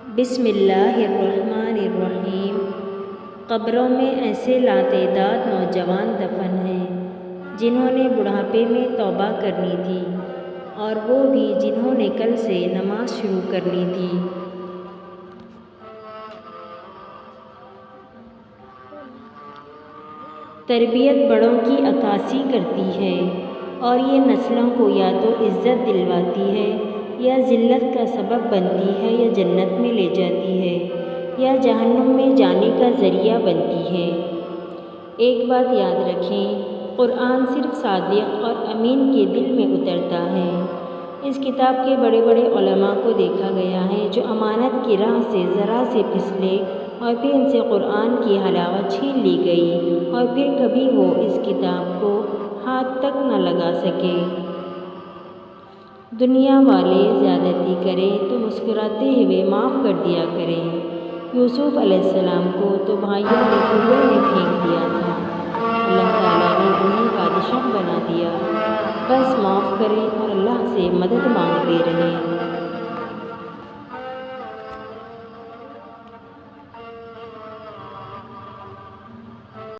بسم اللہ الرحمن الرحیم۔ قبروں میں ایسے لاتعداد نوجوان دفن ہیں جنہوں نے بڑھاپے میں توبہ کرنی تھی، اور وہ بھی جنہوں نے کل سے نماز شروع کرنی تھی۔ تربیت بڑوں کی عکاسی کرتی ہے، اور یہ نسلوں کو یا تو عزت دلواتی ہے، یا ذلت کا سبب بنتی ہے، یا جنت میں لے جاتی ہے، یا جہنم میں جانے کا ذریعہ بنتی ہے۔ ایک بات یاد رکھیں، قرآن صرف صادق اور امین کے دل میں اترتا ہے۔ اس کتاب کے بڑے بڑے علماء کو دیکھا گیا ہے جو امانت کی راہ سے ذرا سے پھسلے اور پھر ان سے قرآن کی حلاوت چھین لی گئی، اور پھر کبھی وہ اس کتاب کو ہاتھ تک نہ لگا سکے۔ دنیا والے زیادتی کریں تو مسکراتے ہوئے معاف کر دیا کریں۔ یوسف علیہ السلام کو تو بھائیوں نے کنویں میں پھینک دیا تھا، اللہ تعالیٰ نے انہیں بادشاہ بنا دیا۔ بس معاف کریں اور اللہ سے مدد مانگتے رہیں۔